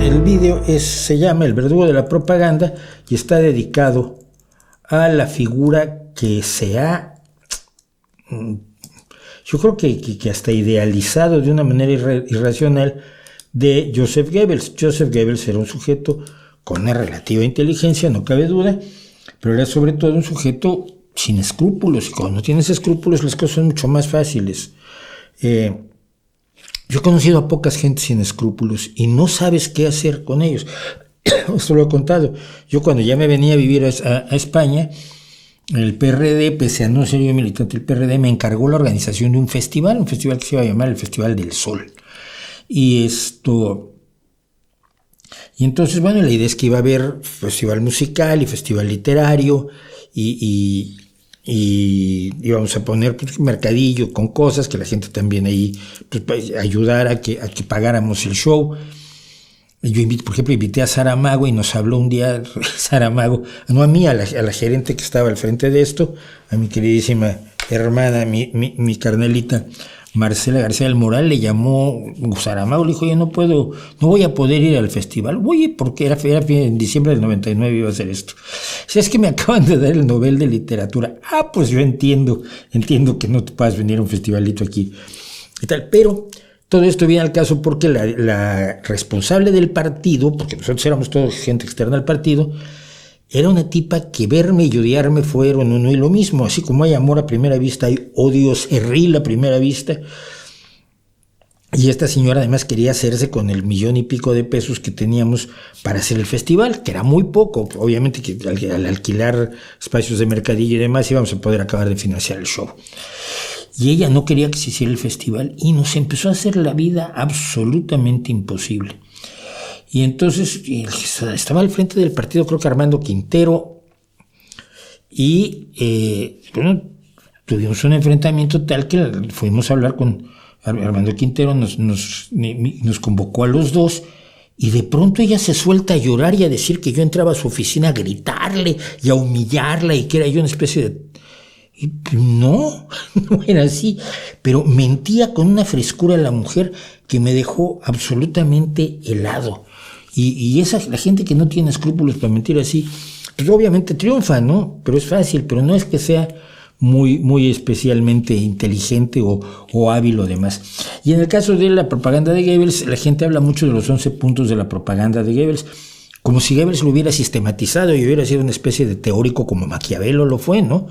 El vídeo se llama El verdugo de la propaganda y está dedicado a la figura que se ha, yo creo que hasta idealizado de una manera irracional, de Joseph Goebbels. Joseph Goebbels era un sujeto con una relativa inteligencia, no cabe duda, pero era sobre todo un sujeto sin escrúpulos, y cuando no tienes escrúpulos las cosas son mucho más fáciles. Yo he conocido a pocas gente sin escrúpulos y no sabes qué hacer con ellos. Esto lo he contado. Yo cuando ya me venía a vivir a España, el PRD, pese a no ser yo militante del PRD, me encargó la organización de un festival que se iba a llamar el Festival del Sol. Y entonces, bueno, la idea es que iba a haber festival musical y festival literario y íbamos a poner pues, mercadillo con cosas que la gente también ahí pues, ayudara a que pagáramos el show. Yo por ejemplo invité a Sara Mago y nos habló un día Sara Mago, no a mí, a la gerente que estaba al frente de esto, a mi queridísima hermana, mi carnelita Marcela García del Moral, le llamó Sara Mago, le dijo, oye, no voy a poder ir al festival. Oye, porque era en diciembre del 99 iba a hacer esto. Si es que me acaban de dar el Nobel de Literatura. Ah, pues yo entiendo que no te puedas venir a un festivalito aquí y tal, pero todo esto viene al caso porque la responsable del partido, porque nosotros éramos todos gente externa al partido, era una tipa que verme y odiarme fueron uno y lo mismo. Así como hay amor a primera vista, hay odio cerril a primera vista. Y esta señora además quería hacerse con el $1,000,000 y pico de pesos que teníamos para hacer el festival, que era muy poco. Obviamente que al alquilar espacios de mercadillo y demás íbamos a poder acabar de financiar el show. Y ella no quería que se hiciera el festival y nos empezó a hacer la vida absolutamente imposible. Y entonces estaba al frente del partido, creo que Armando Quintero, y bueno, tuvimos un enfrentamiento tal que fuimos a hablar con Armando Quintero, nos convocó a los dos, y de pronto ella se suelta a llorar y a decir que yo entraba a su oficina a gritarle y a humillarla y que era yo una especie de... Y no era así, pero mentía con una frescura la mujer que me dejó absolutamente helado. Y la gente que no tiene escrúpulos para mentir así, pues obviamente triunfa, ¿no? Pero es fácil, pero no es que sea muy especialmente inteligente o hábil o demás. Y en el caso de la propaganda de Goebbels, la gente habla mucho de los 11 puntos de la propaganda de Goebbels, como si Goebbels lo hubiera sistematizado y hubiera sido una especie de teórico como Maquiavelo lo fue, ¿no?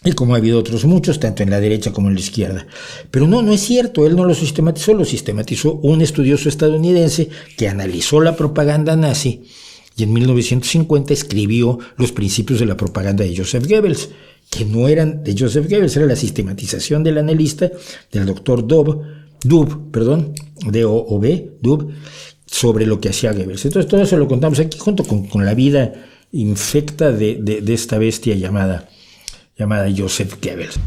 Y como ha habido otros muchos, tanto en la derecha como en la izquierda. Pero no es cierto, él no lo sistematizó un estudioso estadounidense que analizó la propaganda nazi y en 1950 escribió los principios de la propaganda de Joseph Goebbels, que no eran de Joseph Goebbels, era la sistematización del analista, del doctor Dub, D-O-O-B, sobre lo que hacía Goebbels. Entonces todo eso lo contamos aquí junto con la vida infecta de esta bestia llamada Joseph Goebbels.